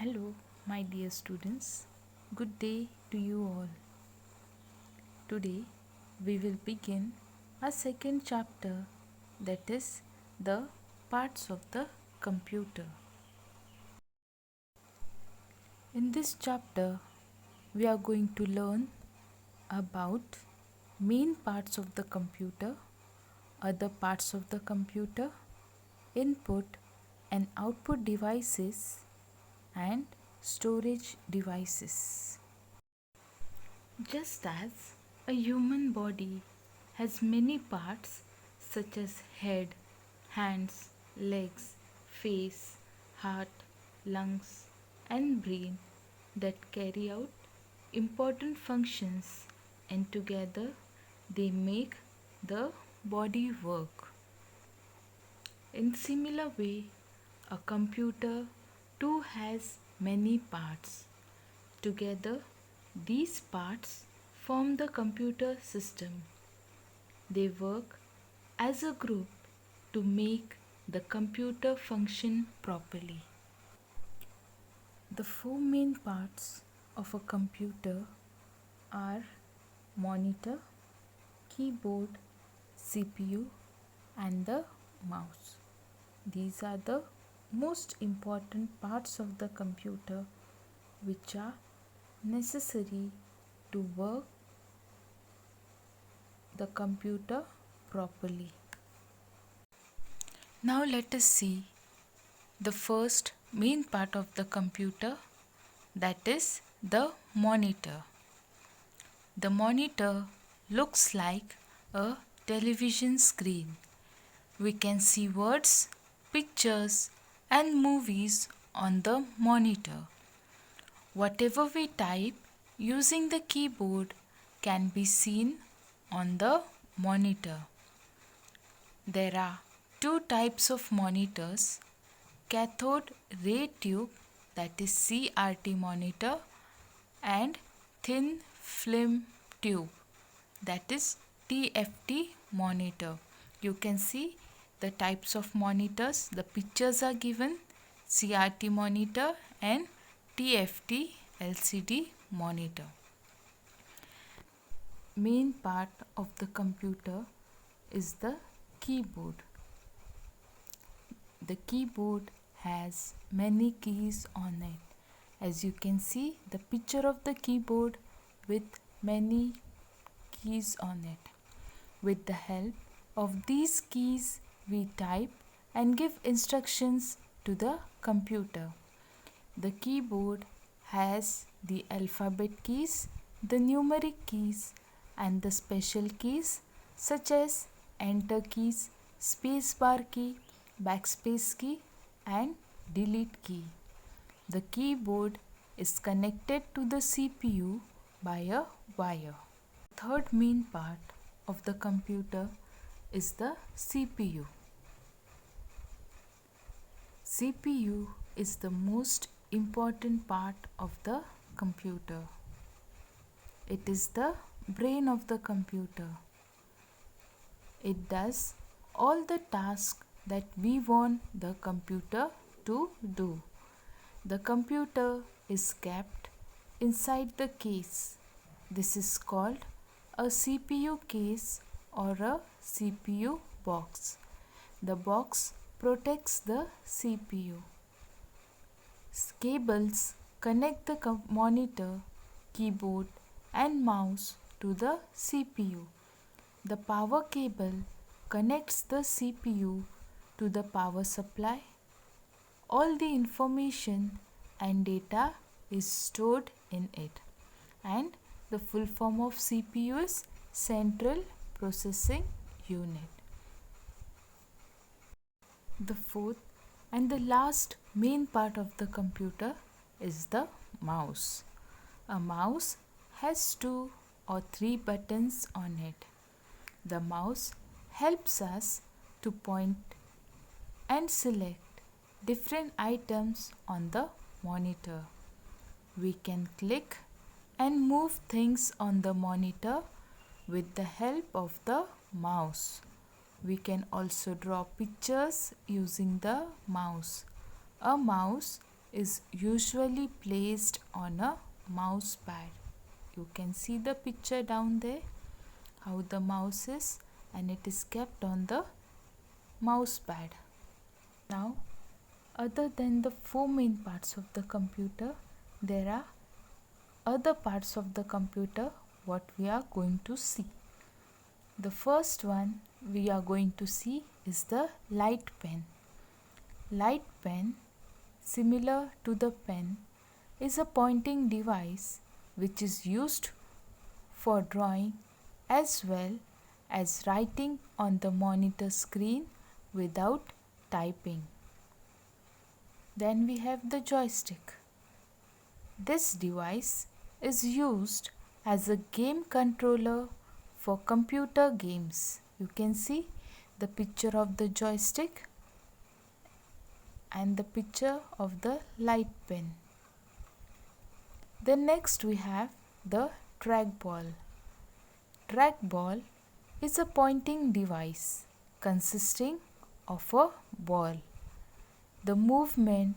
Hello, my dear students. Good day to you all. Today we will begin a second chapter, that is the parts of the computer. In this chapter we are going to learn about main parts of the computer, other parts of the computer, input and output devices and storage devices. Just as a human body has many parts such as head, hands, legs, face, heart, lungs, and brain that carry out important functions, and together they make the body work. In similar way, a computer too has many parts. Together, these parts form the computer system. They work as a group to make the computer function properly. The four main parts of a computer are monitor, keyboard, CPU, and the mouse. These are the most important parts of the computer which are necessary to work the computer properly. Now let us see the first main part of the computer, that is the monitor. The monitor looks like a television screen. We can see words, pictures and movies on the monitor. Whatever we type using the keyboard can be seen on the monitor. There are two types of monitors: cathode ray tube, that is CRT monitor, and thin film tube, that is TFT monitor. You can see the types of monitors. The pictures are given: CRT monitor and TFT LCD monitor. Main part of the computer is the keyboard. The keyboard has many keys on it. As you can see the picture of the keyboard with many keys on it. With the help of these keys we type and give instructions to the computer. The keyboard has the alphabet keys, the numeric keys and the special keys such as enter keys, space bar key, backspace key and delete key. The keyboard is connected to the CPU by a wire. Third main part of the computer is the CPU. CPU is the most important part of the computer. It is the brain of the computer. It does all the tasks that we want the computer to do. The computer is kept inside the case. This is called a CPU case or a CPU box. The box protects the CPU. Cables connect the monitor, keyboard and mouse to the CPU. The power cable connects the CPU to the power supply. All the information and data is stored in it, and the full form of CPU is Central Processing Unit. The fourth and the last main part of the computer is the mouse. A mouse has 2 or 3 buttons on it. The mouse helps us to point and select different items on the monitor. We can click and move things on the monitor with the help of the mouse. We can also draw pictures using the mouse. A mouse is usually placed on a mouse pad. You can see the picture down there, how the mouse is, and it is kept on the mouse pad. Now, other than the four main parts of the computer, there are other parts of the computer what we are going to see. The first one we are going to see is the light pen. Light pen, similar to the pen, is a pointing device which is used for drawing as well as writing on the monitor screen without typing. Then we have the joystick. This device is used as a game controller for computer games. You can see the picture of the joystick and the picture of the light pen. Then next we have the trackball. Trackball is a pointing device consisting of a ball. The movement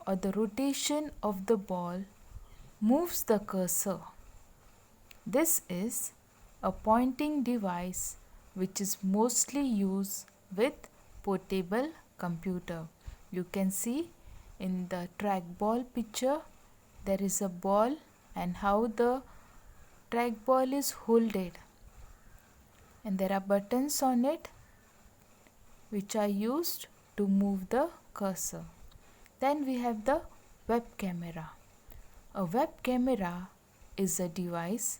or the rotation of the ball moves the cursor. This is a pointing device which is mostly used with portable computer. You can see in the trackball picture there is a ball and how the trackball is holded, and there are buttons on it which are used to move the cursor. Then we have the web camera. A web camera is a device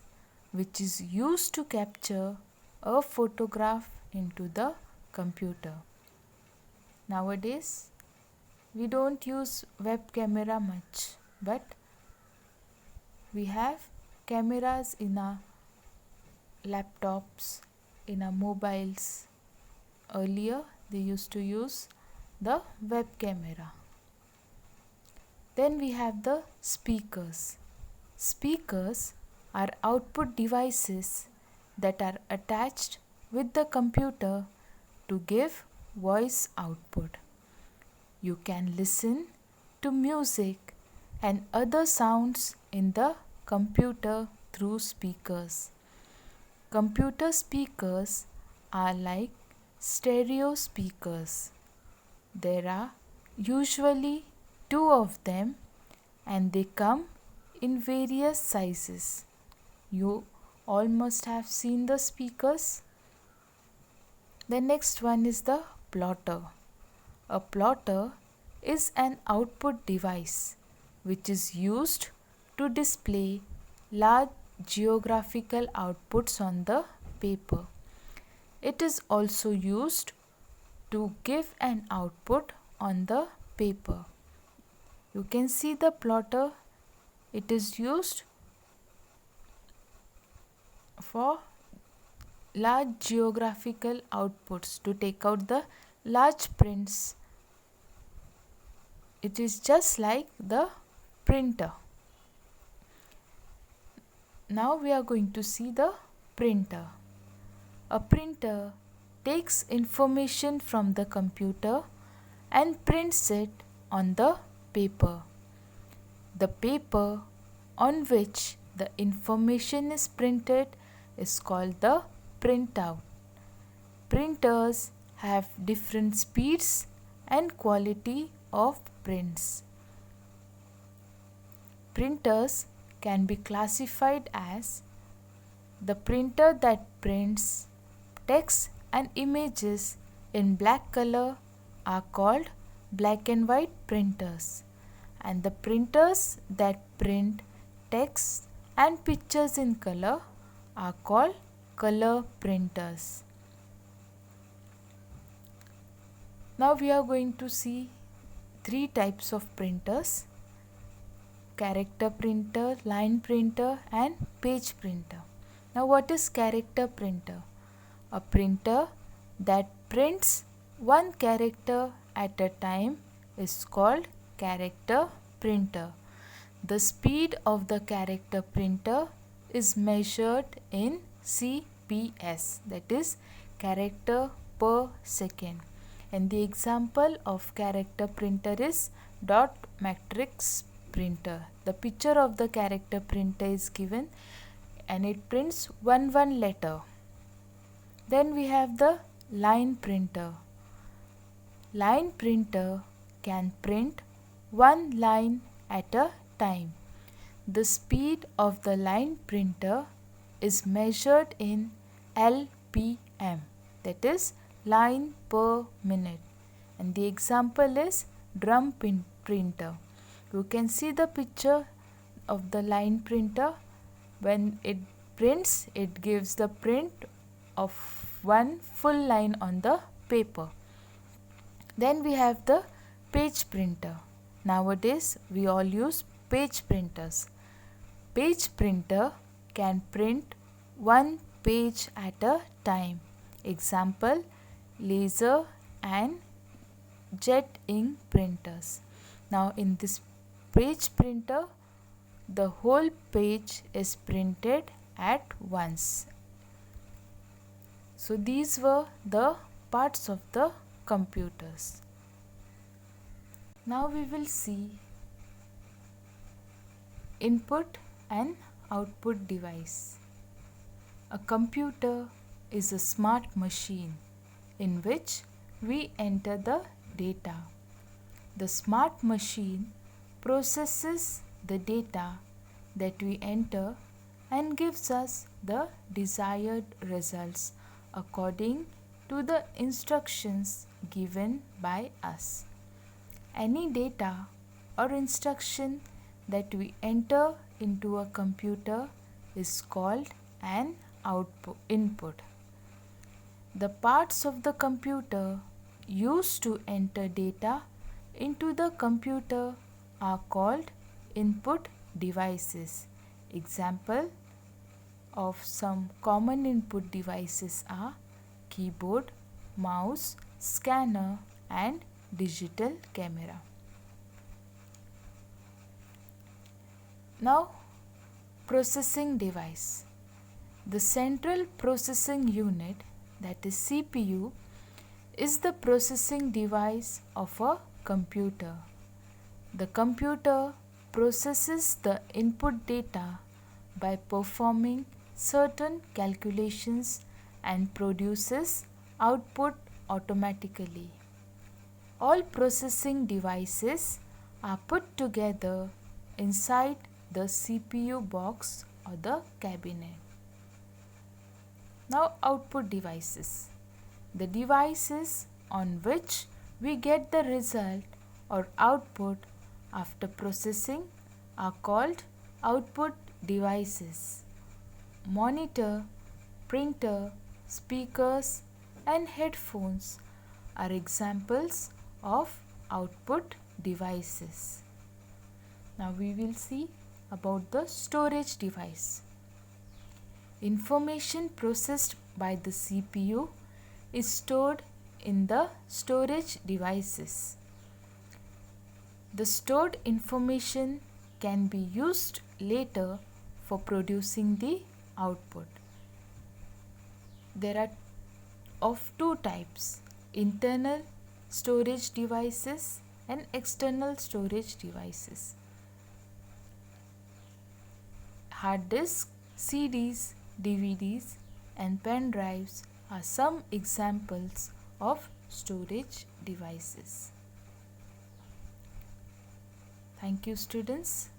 which is used to capture a photograph into the computer. Nowadays, we don't use web camera much, but we have cameras in our laptops, in our mobiles. Earlier, they used to use the web camera. Then we have the speakers. Speakers are output devices that are attached with the computer to give voice output. You can listen to music and other sounds in the computer through speakers. Computer speakers are like stereo speakers. There are usually two of them and they come in various sizes. You all must have seen the speakers. The next one is the plotter. A plotter is an output device which is used to display large geographical outputs on the paper. It is also used to give an output on the paper. You can see the plotter. It is used for large geographical outputs to take out the large prints. It is just like the printer. Now we are going to see the printer. A printer takes information from the computer and prints it on the paper. The paper on which the information is printed is called the printout. Printers have different speeds and quality of prints. Printers can be classified as the printer that prints text and images in black color are called black and white printers, and the printers that print text and pictures in color are called color printers. Now we are going to see three types of printers: character printer, line printer and page printer. Now what is character printer? A printer that prints one character at a time is called character printer. The speed of the character printer is measured in CPS, that is character per second. And the example of character printer is dot matrix printer. The picture of the character printer is given and it prints one letter. Then we have the line printer. Line printer can print one line at a time. The speed of the line printer is measured in LPM, that is line per minute, and the example is drum printer. You can see the picture of the line printer. When it prints, it gives the print of one full line on the paper. Then we have the page printer. Nowadays we all use page printers. Page printer can print one page at a time. Example, laser and jet ink printers. Now in this page printer, the whole page is printed at once. So these were the parts of the computers. Now we will see input and output device. A computer is a smart machine in which we enter the data. The smart machine processes the data that we enter and gives us the desired results according to the instructions given by us. Any data or instruction that we enter into a computer is called an input. The parts of the computer used to enter data into the computer are called input devices. Example of some common input devices are keyboard, mouse, scanner and digital camera. Now, processing device. The central processing unit, that is CPU, is the processing device of a computer. The computer processes the input data by performing certain calculations and produces output automatically. All processing devices are put together inside the CPU box or the cabinet. Now output devices. The devices on which we get the result or output after processing are called output devices. Monitor, printer, speakers and headphones are examples of output devices. Now we will see about the storage device. Information processed by the CPU is stored in the storage devices. The stored information can be used later for producing the output. There are of two types: internal storage devices and external storage devices. Hard disk, CDs, DVDs and pen drives are some examples of storage devices. Thank you, students.